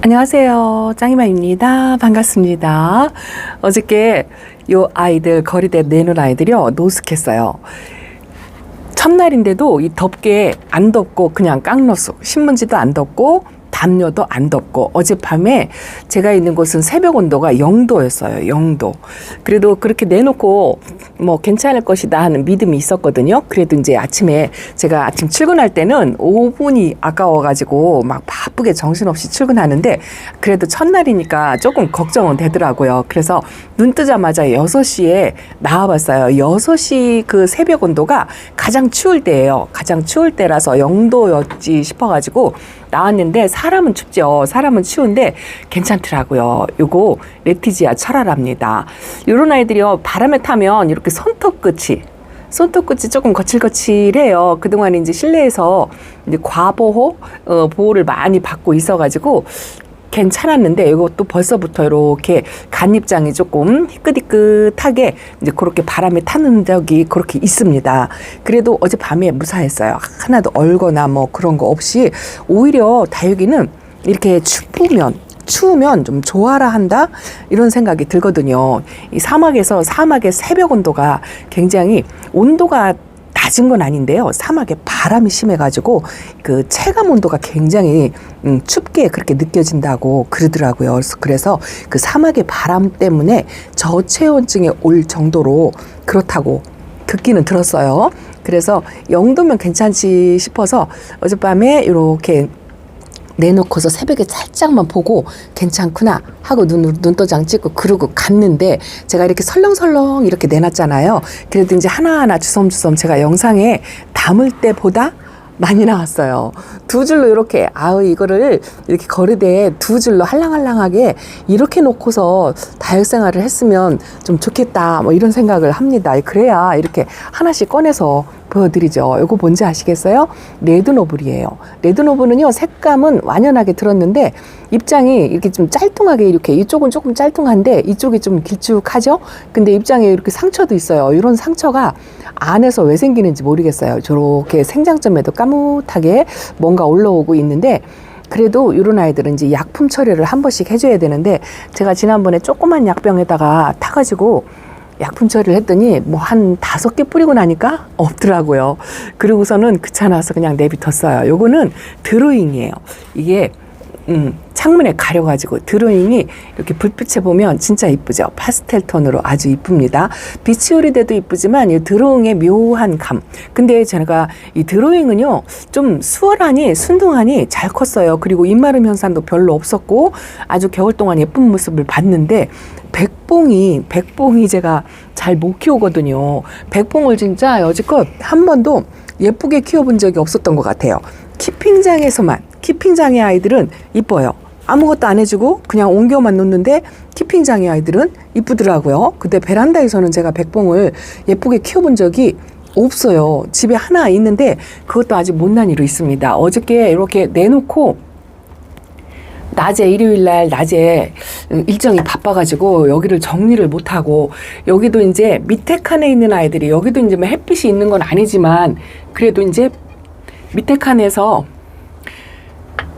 안녕하세요. 짱이마입니다. 반갑습니다. 어저께 요 아이들 거리대 내놓은 아이들이요 노숙했어요. 첫날인데도 이 덥게 안 덥고 그냥 깡노숙, 신문지도 안 덥고 담요도 안 덥고, 어젯밤에 제가 있는 곳은 새벽 온도가 0도였어요. 0도. 그래도 그렇게 내놓고 뭐 괜찮을 것이다 하는 믿음이 있었거든요. 그래도 이제 아침에 제가 아침 출근할 때는 5분이 아까워가지고 막 바쁘게 정신없이 출근하는데, 그래도 첫날이니까 조금 걱정은 되더라고요. 그래서 눈 뜨자마자 6시에 나와봤어요. 6시 그 새벽 온도가 가장 추울 때예요. 가장 추울 때라서 0도였지 싶어가지고 나왔는데, 사람은 춥죠. 사람은 추운데 괜찮더라고요. 요거 레티지아 철화랍니다. 요런 아이들이요, 바람에 타면 이렇게 손톱끝이 조금 거칠거칠해요. 그동안 이제 실내에서 이제 과보호, 보호를 많이 받고 있어가지고 괜찮았는데, 이것도 벌써부터 이렇게 간입장이 조금 희끗희끗하게 이제 그렇게 바람에 타는 적이 그렇게 있습니다. 그래도 어젯밤에 무사했어요. 하나도 얼거나 뭐 그런 거 없이. 오히려 다육이는 이렇게 추우면 좀 좋아라 한다, 이런 생각이 들거든요. 이 사막의 새벽 온도가 굉장히 온도가 낮은 건 아닌데요. 사막에 바람이 심해가지고 그 체감 온도가 굉장히 춥게 그렇게 느껴진다고 그러더라고요. 그래서 그 사막의 바람 때문에 저체온증에 올 정도로 그렇다고 듣기는 들었어요. 그래서 0도면 괜찮지 싶어서 어젯밤에 이렇게 내놓고서 새벽에 살짝만 보고 괜찮구나 하고 눈도장 찍고 그러고 갔는데, 제가 이렇게 설렁설렁 이렇게 내놨잖아요. 그래도 이제 하나하나 주섬주섬 제가 영상에 담을 때보다 많이 나왔어요. 두 줄로 이렇게, 이거를 이렇게 거리대에 두 줄로 할랑할랑하게 이렇게 놓고서 다육생활을 했으면 좀 좋겠다, 뭐 이런 생각을 합니다. 그래야 이렇게 하나씩 꺼내서 보여드리죠. 이거 뭔지 아시겠어요? 레드노블이에요. 레드노블은요, 색감은 완연하게 들었는데 입장이 이렇게 좀 짤뚱하게, 이렇게 이쪽은 조금 짤뚱한데 이쪽이 좀 길쭉하죠? 근데 입장에 이렇게 상처도 있어요. 이런 상처가 안에서 왜 생기는지 모르겠어요. 저렇게 생장점에도 까뭇하게 뭔가 올라오고 있는데, 그래도 이런 아이들은 이제 약품 처리를 한 번씩 해줘야 되는데, 제가 지난번에 조그만 약병에다가 타가지고 약품 처리를 했더니 뭐 한 5개 뿌리고 나니까 없더라고요. 그러고서는 귀찮아서 그냥 내비뒀어요. 요거는 드로잉이에요. 이게 창문에 가려가지고 드로잉이 이렇게 불빛에 보면 진짜 이쁘죠. 파스텔 톤으로 아주 이쁩니다. 빛이 오리돼도 이쁘지만 이 드로잉의 묘한 감. 근데 제가 이 드로잉은요, 좀 수월하니 순둥하니 잘 컸어요. 그리고 입마름 현상도 별로 없었고 아주 겨울 동안 예쁜 모습을 봤는데, 백봉이 제가 잘 못 키우거든요. 백봉을 진짜 여지껏 한 번도 예쁘게 키워본 적이 없었던 것 같아요. 키핑장의 아이들은 이뻐요. 아무것도 안 해주고 그냥 옮겨만 놓는데 키핑장의 아이들은 이쁘더라고요. 근데 베란다에서는 제가 백봉을 예쁘게 키워본 적이 없어요. 집에 하나 있는데 그것도 아직 못난이로 있습니다. 어저께 이렇게 내놓고 일요일날 낮에 일정이 바빠가지고 여기를 정리를 못하고, 여기도 이제 밑에 칸에 있는 아이들이, 여기도 이제 뭐 햇빛이 있는 건 아니지만 그래도 이제 밑에 칸에서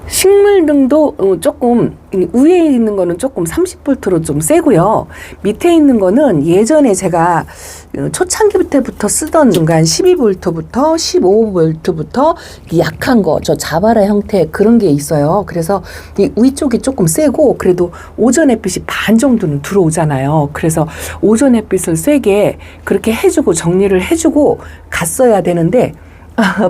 식물등도 조금, 위에 있는 거는 조금 30V로 좀 세고요. 밑에 있는 거는 예전에 제가 초창기 때부터 쓰던 중간 12V부터 15V부터 약한 거, 저 자바라 형태 그런 게 있어요. 그래서 이 위쪽이 조금 세고, 그래도 오전 햇빛이 반 정도는 들어오잖아요. 그래서 오전 햇빛을 세게 그렇게 해주고 정리를 해주고 갔어야 되는데,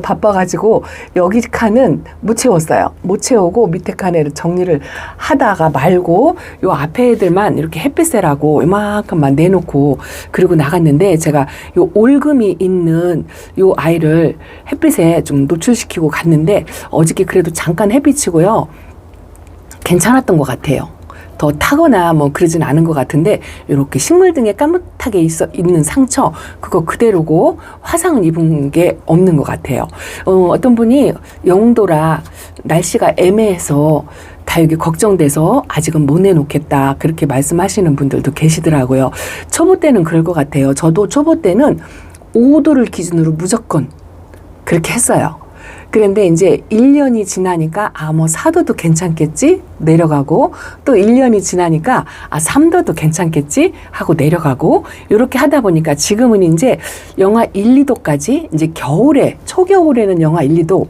바빠가지고 여기 칸은 못 채웠어요. 못 채우고 밑에 칸에 정리를 하다가 말고 요 앞에 애들만 이렇게 햇빛세라고 이만큼만 내놓고 그리고 나갔는데, 제가 요 올금이 있는 요 아이를 햇빛에 좀 노출시키고 갔는데 어저께 그래도 잠깐 햇빛이고요, 괜찮았던 것 같아요. 더 타거나 뭐 그러진 않은 것 같은데, 이렇게 식물 등에 까뭇하게 있는 상처, 그거 그대로고 화상은 입은 게 없는 것 같아요. 어떤 분이 0도라 날씨가 애매해서 다육이 걱정돼서 아직은 못 내놓겠다, 그렇게 말씀하시는 분들도 계시더라고요. 초보 때는 그럴 것 같아요. 저도 초보 때는 5도를 기준으로 무조건 그렇게 했어요. 그런데 이제 1년이 지나니까 뭐 4도도 괜찮겠지 내려가고, 또 1년이 지나니까 3도도 괜찮겠지 하고 내려가고, 이렇게 하다 보니까 지금은 이제 영하 1, 2도까지, 이제 겨울에, 초겨울에는 영하 1, 2도,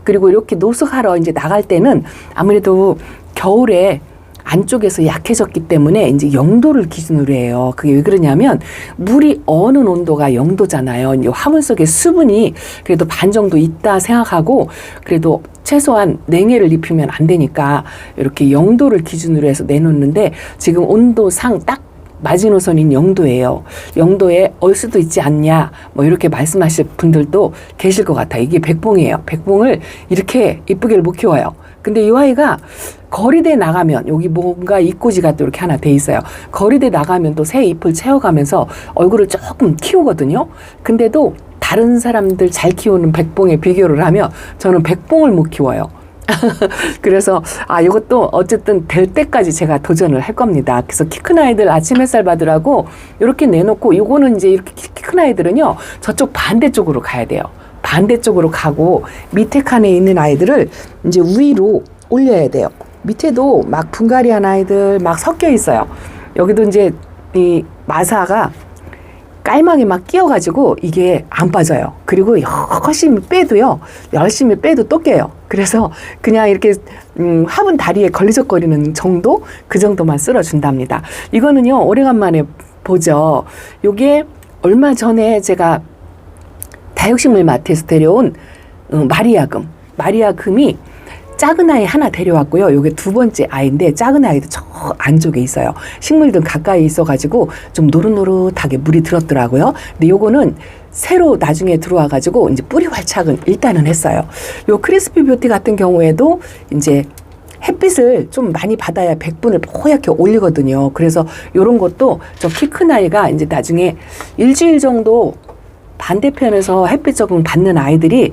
그리고 이렇게 노숙하러 이제 나갈 때는 아무래도 겨울에 안쪽에서 약해졌기 때문에 이제 0도를 기준으로 해요. 그게 왜 그러냐면 물이 어는 온도가 0도잖아요. 화물 속에 수분이 그래도 반 정도 있다 생각하고, 그래도 최소한 냉해를 입히면 안 되니까 이렇게 0도를 기준으로 해서 내놓는데, 지금 온도상 딱 마지노선인 0도예요. 0도에 얼 수도 있지 않냐, 뭐 이렇게 말씀하실 분들도 계실 것 같아요. 이게 백봉이에요. 백봉을 이렇게 이쁘게 못 키워요. 근데 이 아이가 거리대 나가면, 여기 뭔가 입꼬지가 또 이렇게 하나 돼 있어요. 거리대 나가면 또 새 잎을 채워가면서 얼굴을 조금 키우거든요. 근데도 다른 사람들 잘 키우는 백봉에 비교를 하면 저는 백봉을 못 키워요. 그래서 이것도 어쨌든 될 때까지 제가 도전을 할 겁니다. 그래서 키 큰 아이들 아침 햇살 받으라고 이렇게 내놓고, 요거는 이제 이렇게 키 큰 아이들은요 저쪽 반대쪽으로 가야 돼요. 반대쪽으로 가고, 밑에 칸에 있는 아이들을 이제 위로 올려야 돼요. 밑에도 막 분갈이한 아이들 막 섞여 있어요. 여기도 이제 이 마사가 깔망이 막 끼어가지고 이게 안 빠져요. 그리고 열심히 빼도요, 열심히 빼도 또 깨요. 그래서 그냥 이렇게 화분 다리에 걸리적거리는 정도, 그 정도만 쓸어준답니다. 이거는요 오래간만에 보죠. 요게 얼마 전에 제가 다육식물 마트에서 데려온 마리아금이 작은 아이 하나 데려왔고요. 요게 두 번째 아이인데, 작은 아이도 저 안쪽에 있어요. 식물등 가까이 있어가지고 좀 노릇노릇하게 물이 들었더라고요. 근데 요거는 새로 나중에 들어와가지고 이제 뿌리 활착은 일단은 했어요. 요 크리스피 뷰티 같은 경우에도 이제 햇빛을 좀 많이 받아야 백분을 뽀얗게 올리거든요. 그래서 요런 것도 저 키 큰 아이가 이제 나중에 일주일 정도 반대편에서 햇빛 적응 받는 아이들이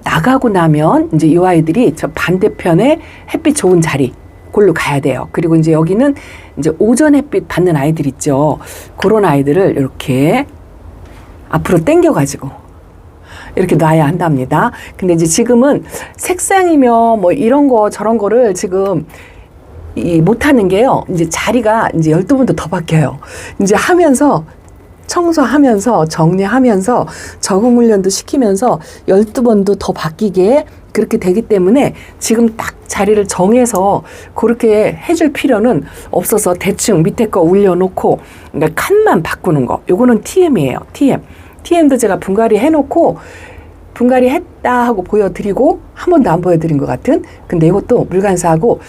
나가고 나면 이제 이 아이들이 저 반대편에 햇빛 좋은 자리 골로 가야 돼요. 그리고 이제 여기는 이제 오전 햇빛 받는 아이들 있죠. 그런 아이들을 이렇게 앞으로 당겨가지고 이렇게 놔야 한답니다. 근데 이제 지금은 색상이며 뭐 이런 거 저런 거를 지금 못하는 게요. 이제 자리가 이제 12번도 더 바뀌어요. 이제 하면서 청소하면서 정리하면서 적응 훈련도 시키면서 12번도 더 바뀌게 그렇게 되기 때문에 지금 딱 자리를 정해서 그렇게 해줄 필요는 없어서 대충 밑에 거 올려놓고, 그러니까 칸만 바꾸는 거. 요거는 TM이에요. TM도 제가 분갈이 해놓고, 분갈이 했다 하고 보여드리고 한 번도 안 보여드린 것 같은. 근데 이것도 물간사하고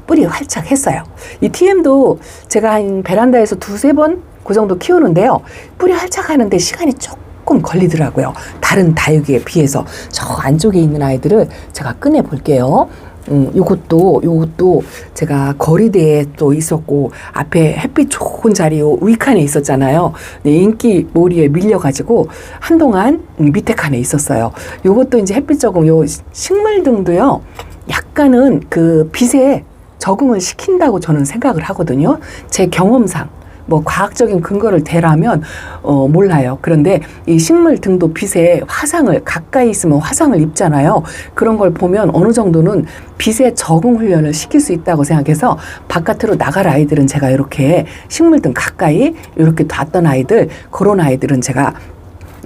뿌리 활짝 했어요. 이 TM도 제가 한 베란다에서 2-3번 그 정도 키우는데요. 뿌리 활짝 하는데 시간이 조금 걸리더라고요. 다른 다육이에 비해서. 저 안쪽에 있는 아이들을 제가 꺼내 볼게요. 요것도 제가 거리대에 또 있었고, 앞에 햇빛 좋은 자리 위 칸에 있었잖아요. 인기 몰이에 밀려가지고 한동안 밑에 칸에 있었어요. 요것도 이제 햇빛 적응, 요 식물등도요, 약간은 그 빛에 적응을 시킨다고 저는 생각을 하거든요. 제 경험상. 뭐 과학적인 근거를 대라면 몰라요. 그런데 이 식물 등도 빛에 화상을, 가까이 있으면 화상을 입잖아요. 그런 걸 보면 어느 정도는 빛에 적응 훈련을 시킬 수 있다고 생각해서 바깥으로 나갈 아이들은 제가 이렇게 식물 등 가까이 이렇게 뒀던 아이들, 그런 아이들은 제가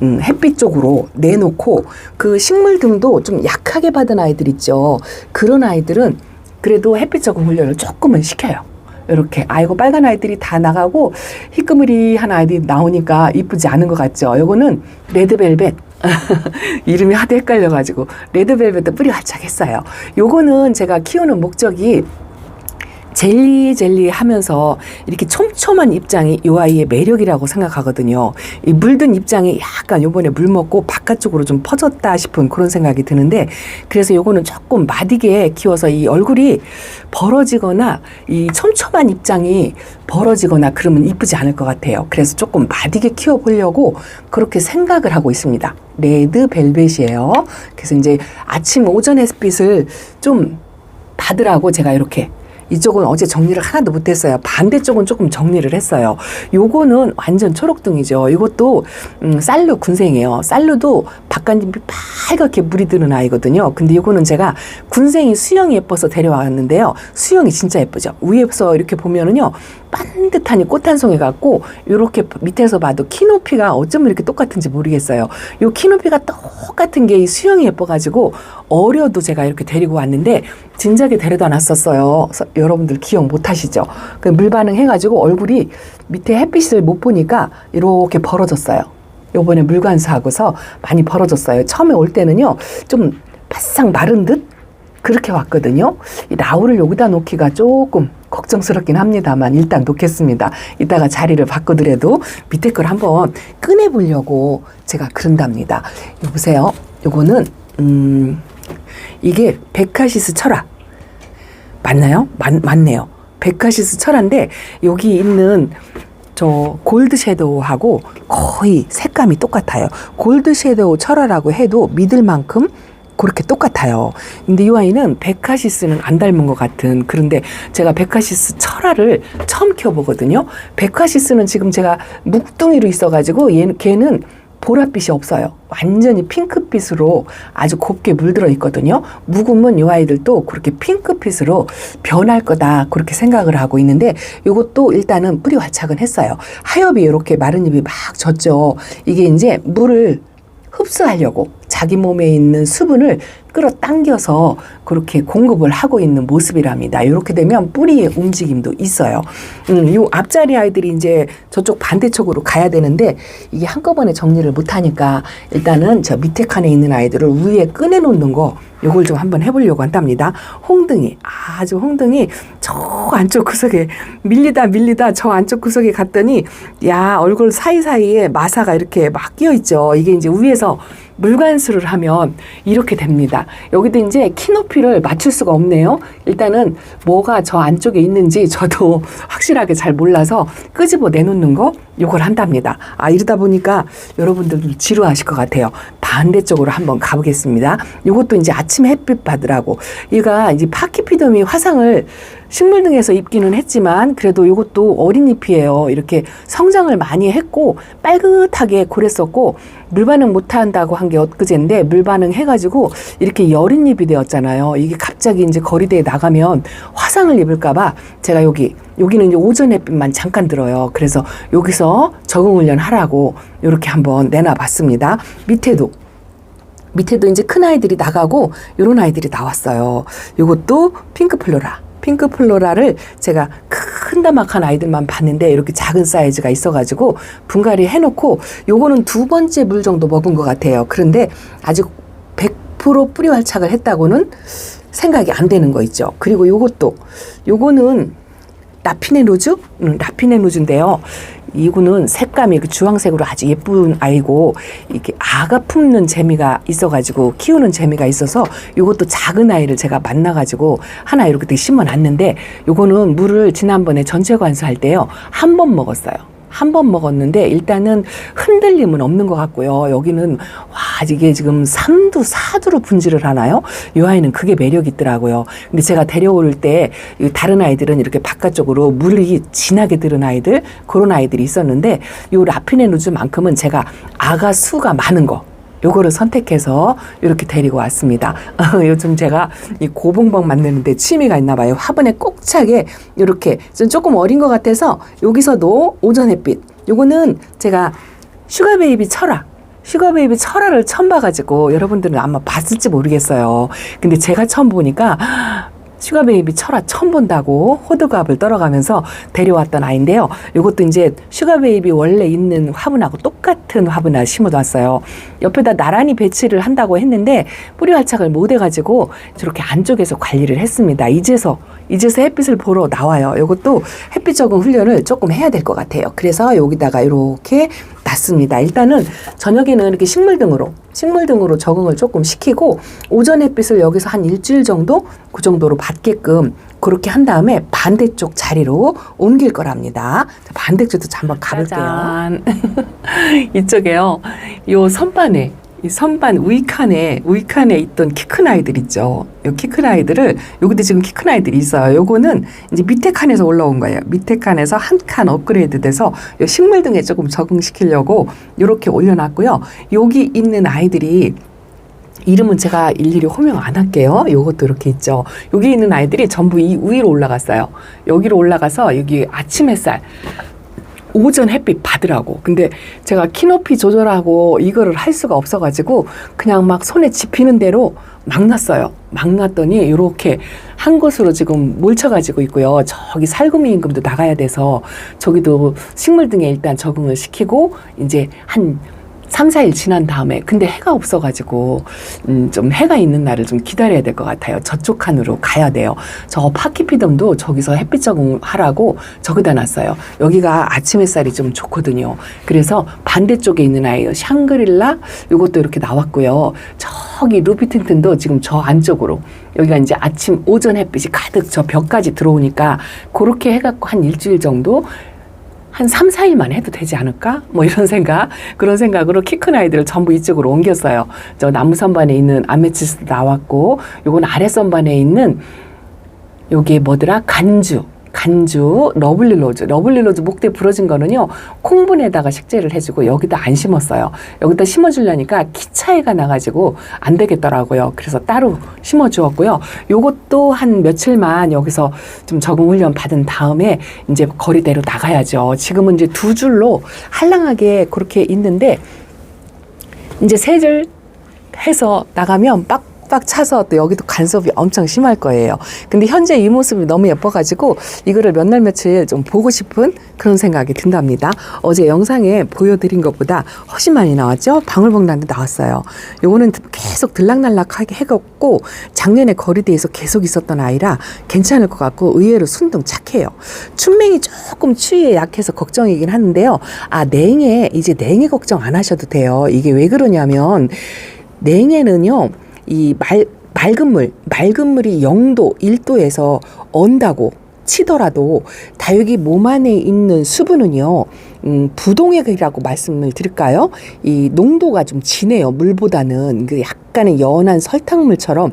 햇빛 쪽으로 내놓고, 그 식물 등도 좀 약하게 받은 아이들 있죠. 그런 아이들은 그래도 햇빛 적응 훈련을 조금은 시켜요. 이렇게. 이거 빨간 아이들이 다 나가고 희끄무리한 아이들이 나오니까 이쁘지 않은 것 같죠. 요거는 레드벨벳. 이름이 하도 헷갈려가지고 레드벨벳도 뿌리 활짝 했어요. 요거는 제가 키우는 목적이 젤리 하면서 이렇게 촘촘한 입장이 이 아이의 매력이라고 생각하거든요. 이 물든 입장이 약간 요번에 물 먹고 바깥쪽으로 좀 퍼졌다 싶은 그런 생각이 드는데, 그래서 요거는 조금 마디게 키워서 이 얼굴이 벌어지거나 이 촘촘한 입장이 벌어지거나 그러면 이쁘지 않을 것 같아요. 그래서 조금 마디게 키워보려고 그렇게 생각을 하고 있습니다. 레드 벨벳이에요. 그래서 이제 아침 오전 햇빛을 좀 받으라고 제가 이렇게 이쪽은 어제 정리를 하나도 못했어요. 반대쪽은 조금 정리를 했어요. 요거는 완전 초록둥이죠. 이것도 쌀루 군생이에요. 쌀루도 바깥잎이 빨갛게 물이 드는 아이거든요. 근데 요거는 제가 군생이 수영이 예뻐서 데려왔는데요. 수영이 진짜 예쁘죠. 위에서 이렇게 보면은요, 반듯하니 꽃 한 송이 같고, 요렇게 밑에서 봐도 키높이가 어쩜 이렇게 똑같은지 모르겠어요. 요 키높이가 똑같은 게 이 수영이 예뻐가지고 어려도 제가 이렇게 데리고 왔는데 진작에 데려다 놨었어요. 여러분들 기억 못 하시죠? 그 물반응 해가지고 얼굴이 밑에 햇빛을 못 보니까 이렇게 벌어졌어요. 요번에 물관수하고서 많이 벌어졌어요. 처음에 올 때는요, 좀 바싹 마른 듯 그렇게 왔거든요. 이 라울을 여기다 놓기가 조금 걱정스럽긴 합니다만 일단 놓겠습니다. 이따가 자리를 바꾸더라도 밑에 걸 한번 꺼내보려고 제가 그런답니다. 보세요. 요거는 이게 베카시스 철화 맞나요? 맞네요. 베카시스 철화인데 여기 있는 저 골드 섀도우하고 거의 색감이 똑같아요. 골드 섀도우 철화라고 해도 믿을 만큼 그렇게 똑같아요. 근데 이 아이는 베카시스는 안 닮은 것 같은, 그런데 제가 베카시스 철화를 처음 켜보거든요. 베카시스는 지금 제가 묵둥이로 있어가지고 걔는 보랏빛이 없어요. 완전히 핑크빛으로 아주 곱게 물들어 있거든요. 묵으면 이 아이들도 그렇게 핑크빛으로 변할 거다 그렇게 생각을 하고 있는데, 이것도 일단은 뿌리 활착은 했어요. 하엽이 이렇게 마른 잎이 막 졌죠. 이게 이제 물을 흡수하려고 자기 몸에 있는 수분을 끌어당겨서 그렇게 공급을 하고 있는 모습이랍니다. 이렇게 되면 뿌리의 움직임도 있어요. 요 앞자리 아이들이 이제 저쪽 반대쪽으로 가야 되는데 이게 한꺼번에 정리를 못하니까 일단은 저 밑에 칸에 있는 아이들을 위에 꺼내놓는 거 요걸 좀 한번 해보려고 한답니다. 홍등이, 아주 홍등이 저 안쪽 구석에 밀리다 저 안쪽 구석에 갔더니 야, 얼굴 사이사이에 마사가 이렇게 막 끼어있죠. 이게 이제 위에서 물관수를 하면 이렇게 됩니다. 여기도 이제 키높이를 맞출 수가 없네요. 일단은 뭐가 저 안쪽에 있는지 저도 확실하게 잘 몰라서 끄집어 내놓는 거 요걸 한답니다. 이러다 보니까 여러분들도 지루하실 것 같아요. 반대쪽으로 한번 가보겠습니다. 요것도 이제 아침 햇빛 받으라고, 얘가 이제 파키피덤이 화상을 식물 등에서 입기는 했지만 그래도 이것도 어린 잎이에요. 이렇게 성장을 많이 했고 빨긋하게 고랬었고 물반응 못한다고 한 게 엊그제인데 물반응 해가지고 이렇게 여린 잎이 되었잖아요. 이게 갑자기 이제 거리대에 나가면 화상을 입을까봐 제가 여기는 이제 오전 햇빛만 잠깐 들어요. 그래서 여기서 적응 훈련 하라고 이렇게 한번 내놔봤습니다. 밑에도 이제 큰 아이들이 나가고 이런 아이들이 나왔어요. 이것도 핑크플로라를 제가 큰 다막한 아이들만 봤는데 이렇게 작은 사이즈가 있어가지고 분갈이 해놓고 요거는 2번째 물 정도 먹은 것 같아요. 그런데 아직 100% 뿌리 활착을 했다고는 생각이 안 되는 거 있죠. 그리고 요거는 라피네누즈인데요. 이거는 색감이 주황색으로 아주 예쁜 아이고 이게 아가 품는 재미가 있어가지고 키우는 재미가 있어서 이것도 작은 아이를 제가 만나가지고 하나 이렇게 심어놨는데 요거는 물을 지난번에 전체 관수할 때요 한 번 먹었어요. 한 번 먹었는데 일단은 흔들림은 없는 것 같고요. 여기는 이게 지금 3두, 4두로 분질을 하나요? 이 아이는 그게 매력이 있더라고요. 근데 제가 데려올 때 다른 아이들은 이렇게 바깥쪽으로 물이 진하게 들은 아이들, 그런 아이들이 있었는데 요 라피네누즈만큼은 제가 아가 수가 많은 거 요거를 선택해서 이렇게 데리고 왔습니다. 요즘 제가 이 고봉박 만드는데 취미가 있나 봐요. 화분에 꼭 차게 이렇게 조금 어린 것 같아서 여기서도 오전 햇빛, 요거는 제가 슈가베이비 철화를 처음 봐가지고 여러분들은 아마 봤을지 모르겠어요. 근데 제가 처음 보니까 슈가베이비 철화 처음 본다고 호들갑을 떨어가면서 데려왔던 아이인데요. 이것도 이제 슈가베이비 원래 있는 화분하고 똑같은 화분을 심어놨어요. 옆에다 나란히 배치를 한다고 했는데 뿌리 활착을 못 해가지고 저렇게 안쪽에서 관리를 했습니다. 이제서 햇빛을 보러 나와요. 이것도 햇빛 적응 훈련을 조금 해야 될 것 같아요. 그래서 여기다가 이렇게 놨습니다. 일단은 저녁에는 이렇게 식물 등으로 적응을 조금 시키고 오전 햇빛을 여기서 한 일주일 정도 그 정도로 받게끔 그렇게 한 다음에 반대쪽 자리로 옮길 거랍니다. 반대쪽도 한번 가볼게요. 이쪽에요. 요 선반에 이 선반 우익칸에 있던 키 큰 아이들 있죠. 요 키 큰 아이들을 여기도 지금 키 큰 아이들이 있어요. 요거는 이제 밑에 칸에서 올라온 거예요. 밑에 칸에서 한 칸 업그레이드 돼서 요 식물 등에 조금 적응시키려고 요렇게 올려놨고요. 여기 있는 아이들이 이름은 제가 일일이 호명 안 할게요. 요것도 이렇게 있죠. 여기 있는 아이들이 전부 이 위로 올라갔어요. 여기로 올라가서 여기 아침 햇살 오전 햇빛 받으라고. 근데 제가 키높이 조절하고 이거를 할 수가 없어가지고 그냥 막 손에 집히는 대로 막 놨어요. 막 놨더니 이렇게 한 곳으로 지금 몰쳐가지고 있고요. 저기 살구미 임금도 나가야 돼서 저기도 식물 등에 일단 적응을 시키고 이제 한 3, 4일 지난 다음에 근데 해가 없어가지고 좀 해가 있는 날을 좀 기다려야 될 것 같아요. 저쪽 칸으로 가야 돼요. 저 파키피덤도 저기서 햇빛 적응하라고 저기다 놨어요. 여기가 아침 햇살이 좀 좋거든요. 그래서 반대쪽에 있는 아이요. 샹그릴라 이것도 이렇게 나왔고요. 저기 루피틴튼도 지금 저 안쪽으로 여기가 이제 아침 오전 햇빛이 가득 저 벽까지 들어오니까 그렇게 해갖고 한 일주일 정도 한 3, 4일만 해도 되지 않을까? 뭐 이런 생각, 그런 생각으로 키 큰 아이들을 전부 이쪽으로 옮겼어요. 저 나무 선반에 있는 아메치스트 나왔고, 요건 아래 선반에 있는 요게 뭐더라? 간주, 러블리 로즈 목대 부러진 거는요, 콩분에다가 식재를 해주고 여기다 안 심었어요. 여기다 심어주려니까 키 차이가 나가지고 안 되겠더라고요. 그래서 따로 심어주었고요. 요것도 한 며칠만 여기서 좀 적응 훈련 받은 다음에 이제 거리대로 나가야죠. 지금은 이제 두 줄로 할랑하게 그렇게 있는데 이제 세 줄 해서 나가면 빡 차서 또 여기도 간섭이 엄청 심할 거예요. 근데 현재 이 모습이 너무 예뻐가지고 이거를 몇 날 며칠 좀 보고 싶은 그런 생각이 든답니다. 어제 영상에 보여드린 것보다 훨씬 많이 나왔죠? 방울복란도 나왔어요. 요거는 계속 들락날락하게 해갖고 작년에 거리대에서 계속 있었던 아이라 괜찮을 것 같고 의외로 순둥 착해요. 춘맹이 조금 추위에 약해서 걱정이긴 하는데요. 이제 냉해 걱정 안 하셔도 돼요. 이게 왜 그러냐면 냉해는요. 이 맑은 물이 0도, 1도에서 언다고 치더라도 다육이 몸 안에 있는 수분은요, 부동액이라고 말씀을 드릴까요? 이 농도가 좀 진해요. 물보다는 그 약간의 연한 설탕물처럼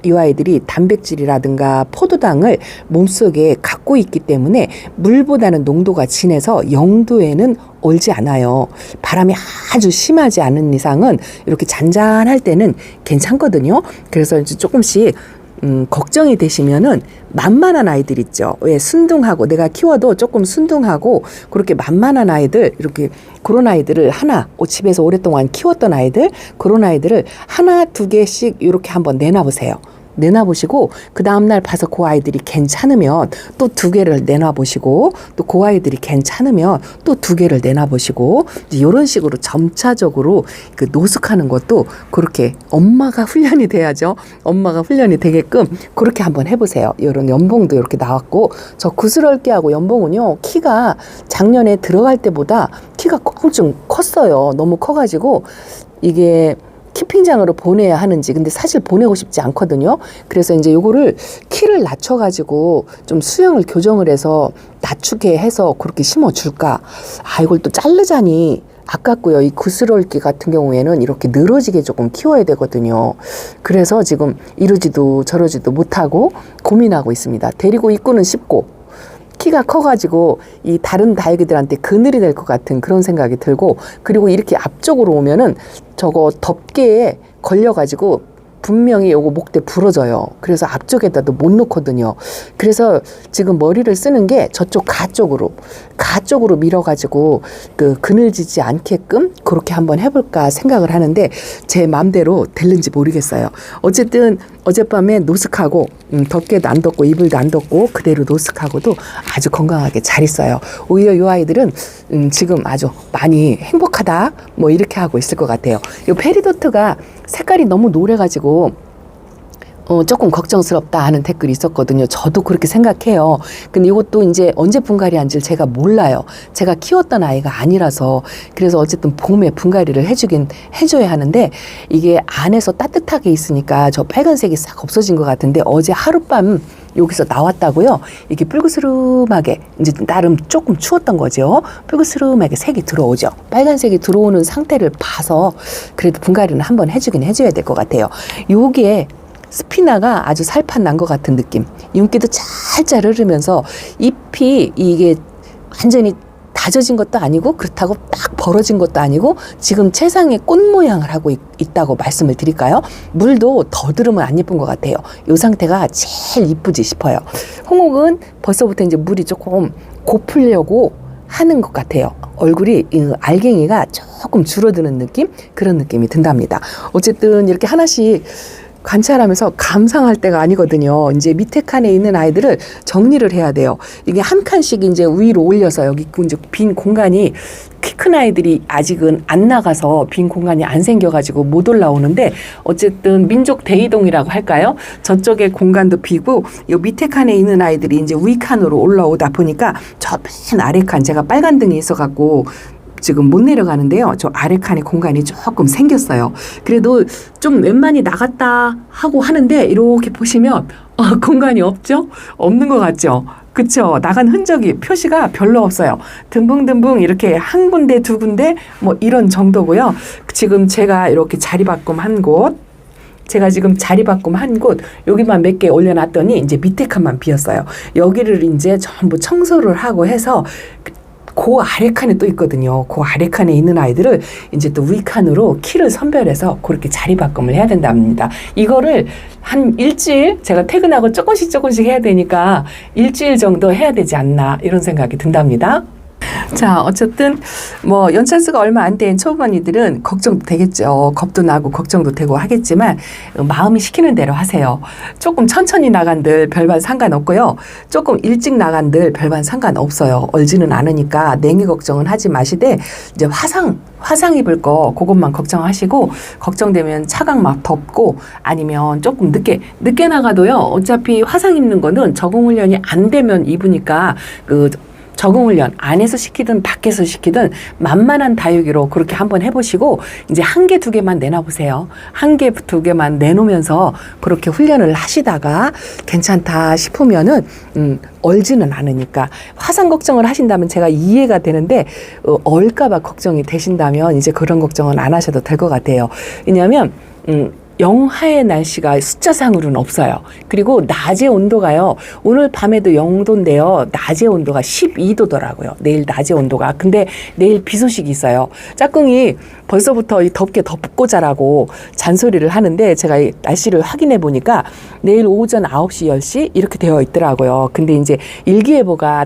이 아이들이 단백질이라든가 포도당을 몸속에 갖고 있기 때문에 물보다는 농도가 진해서 0도에는 얼지 않아요. 바람이 아주 심하지 않은 이상은 이렇게 잔잔할 때는 괜찮거든요. 그래서 이제 조금씩 걱정이 되시면은 만만한 아이들 있죠. 왜 순둥하고 내가 키워도 조금 순둥하고 그렇게 만만한 아이들 이렇게 그런 아이들을 하나 집에서 오랫동안 키웠던 아이들 그런 아이들을 하나 두 개씩 이렇게 한번 내놔보세요. 내놔보시고 그 다음날 봐서 그 아이들이 괜찮으면 또 두 개를 내놔보시고 또 그 아이들이 괜찮으면 또 두 개를 내놔보시고 이런 식으로 점차적으로 그 노숙하는 것도 그렇게 엄마가 훈련이 돼야죠. 엄마가 훈련이 되게끔 그렇게 한번 해보세요. 이런 연봉도 이렇게 나왔고 저 구슬얼개 하고 연봉은요 키가 작년에 들어갈 때보다 키가 꽁충 컸어요. 너무 커가지고 이게 키핑장으로 보내야 하는지 근데 사실 보내고 싶지 않거든요. 그래서 이제 요거를 키를 낮춰가지고 좀 수영을 교정을 해서 낮추게 해서 그렇게 심어줄까. 이걸 또 자르자니 아깝고요. 이 구슬얼기 같은 경우에는 이렇게 늘어지게 조금 키워야 되거든요. 그래서 지금 이러지도 저러지도 못하고 고민하고 있습니다. 데리고 입고는 쉽고 키가 커가지고 이 다른 다육이들한테 그늘이 될 것 같은 그런 생각이 들고 그리고 이렇게 앞쪽으로 오면은 저거 덮개에 걸려가지고 분명히 요거 목대 부러져요. 그래서 앞쪽에다도 못 놓거든요. 그래서 지금 머리를 쓰는 게 저쪽 가 쪽으로 밀어가지고 그 그늘지지 않게끔 그렇게 한번 해볼까 생각을 하는데 제 마음대로 될는지 모르겠어요. 어쨌든 어젯밤에 노숙하고 덮개도 안 덮고 이불도 안 덮고 그대로 노숙하고도 아주 건강하게 잘 있어요. 오히려 이 아이들은 지금 아주 많이 행복하다 뭐 이렇게 하고 있을 것 같아요. 이 페리도트가 색깔이 너무 노래가지고 조금 걱정스럽다 하는 댓글이 있었거든요. 저도 그렇게 생각해요. 근데 이것도 이제 언제 분갈이 한지 제가 몰라요. 제가 키웠던 아이가 아니라서 그래서 어쨌든 봄에 분갈이를 해줘야 하는데 이게 안에서 따뜻하게 있으니까 저 빨간색이 싹 없어진 것 같은데 어제 하룻밤 여기서 나왔다고요. 이게 붉으스름하게 이제 나름 조금 추웠던 거죠. 붉으스름하게 색이 들어오죠. 빨간색이 들어오는 상태를 봐서 그래도 분갈이는 한번 해주긴 해줘야 될 것 같아요. 요게 스피나가 아주 살판 난 것 같은 느낌. 윤기도 찰잘 흐르면서 잎이 이게 완전히 다져진 것도 아니고 그렇다고 딱 벌어진 것도 아니고 지금 최상의 꽃 모양을 하고 있다고 말씀을 드릴까요? 물도 더 들으면 안 예쁜 것 같아요. 이 상태가 제일 이쁘지 싶어요. 홍옥은 벌써부터 이제 물이 조금 고프려고 하는 것 같아요. 얼굴이 알갱이가 조금 줄어드는 느낌? 그런 느낌이 든답니다. 어쨌든 이렇게 하나씩 관찰하면서 감상할 때가 아니거든요. 이제 밑에 칸에 있는 아이들을 정리를 해야 돼요. 이게 한 칸씩 이제 위로 올려서 여기 이제 빈 공간이 키 큰 아이들이 아직은 안 나가서 빈 공간이 안 생겨가지고 못 올라오는데 어쨌든 민족 대이동이라고 할까요? 저쪽에 공간도 비고 이 밑에 칸에 있는 아이들이 이제 위 칸으로 올라오다 보니까 저 맨 아래 칸 제가 빨간 등이 있어갖고 지금 못 내려가는데요. 저 아래 칸에 공간이 조금 생겼어요. 그래도 좀 웬만히 나갔다 하고 하는데 이렇게 보시면 공간이 없죠? 없는 것 같죠? 그쵸? 나간 흔적이 표시가 별로 없어요. 듬붕듬붕 이렇게 한 군데 두 군데 뭐 이런 정도고요. 지금 제가 이렇게 자리바꿈한 곳 제가 지금 자리바꿈한 곳 여기만 몇 개 올려놨더니 이제 밑에 칸만 비었어요. 여기를 이제 전부 청소를 하고 해서 그 아래 칸에 또 있거든요. 그 아래 칸에 있는 아이들을 이제 또 위 칸으로 키를 선별해서 그렇게 자리바꿈을 해야 된답니다. 이거를 한 일주일 제가 퇴근하고 조금씩 해야 되니까 일주일 정도 해야 되지 않나 이런 생각이 든답니다. 자, 어쨌든 뭐 연찬수가 얼마 안 된 초보반이들은 걱정도 되겠죠. 겁도 나고 걱정도 되고 하겠지만 마음이 시키는 대로 하세요. 조금 천천히 나간들 별반 상관없고요. 조금 일찍 나간들 별반 상관없어요. 얼지는 않으니까 냉이 걱정은 하지 마시되 이제 화상 입을 거 그것만 걱정하시고 걱정되면 차각막 덮고 아니면 조금 늦게 나가도요. 어차피 화상 입는 거는 적응 훈련이 안 되면 입으니까 적응 훈련 안에서 시키든 밖에서 시키든 만만한 다육이로 그렇게 한번 해보시고 이제 한 개, 두 개만 내놔보세요. 한 개, 두 개만 내놓으면서 그렇게 훈련을 하시다가 괜찮다 싶으면은 얼지는 않으니까 화상 걱정을 하신다면 제가 이해가 되는데 얼까봐 걱정이 되신다면 이제 그런 걱정은 안 하셔도 될 것 같아요. 왜냐하면 영하의 날씨가 숫자상으로는 없어요. 그리고 낮의 온도가요. 오늘 밤에도 0도인데요. 낮의 온도가 12도더라고요. 내일 낮의 온도가. 근데 내일 비 소식이 있어요. 짝꿍이 벌써부터 이 덥게 덮고 자라고 잔소리를 하는데 제가 이 날씨를 확인해 보니까 내일 오전 9시, 10시 이렇게 되어 있더라고요. 근데 이제 일기예보가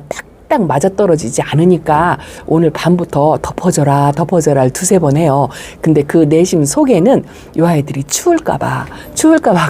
딱 맞아떨어지지 않으니까 오늘 밤부터 덮어져라를 두세 번 해요. 근데 그 내심 속에는 이 아이들이 추울까봐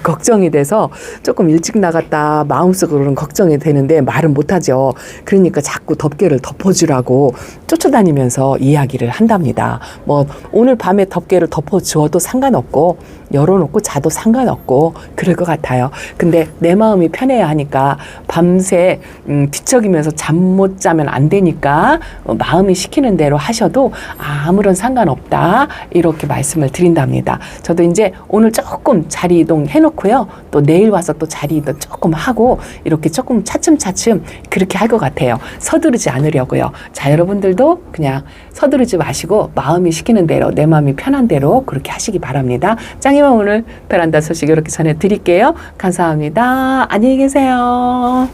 걱정이 돼서 조금 일찍 나갔다 마음속으로는 걱정이 되는데 말은 못하죠. 그러니까 자꾸 덮개를 덮어주라고 쫓아다니면서 이야기를 한답니다. 뭐 오늘 밤에 덮개를 덮어주어도 상관없고 열어놓고 자도 상관없고 그럴 것 같아요. 근데 내 마음이 편해야 하니까 밤새 뒤척이면서 잠 못 자면 안 되니까 마음이 시키는 대로 하셔도 아무런 상관없다 이렇게 말씀을 드린답니다. 저도 이제 오늘 조금 자리 이동 해놓고요. 또 내일 와서 또 자리 이동 조금 하고 이렇게 조금 차츰차츰 그렇게 할 것 같아요. 서두르지 않으려고요. 자, 여러분들도 그냥 서두르지 마시고 마음이 시키는 대로 내 마음이 편한 대로 그렇게 하시기 바랍니다. 짱이만 오늘 베란다 소식 이렇게 전해드릴게요. 감사합니다. 안녕히 계세요.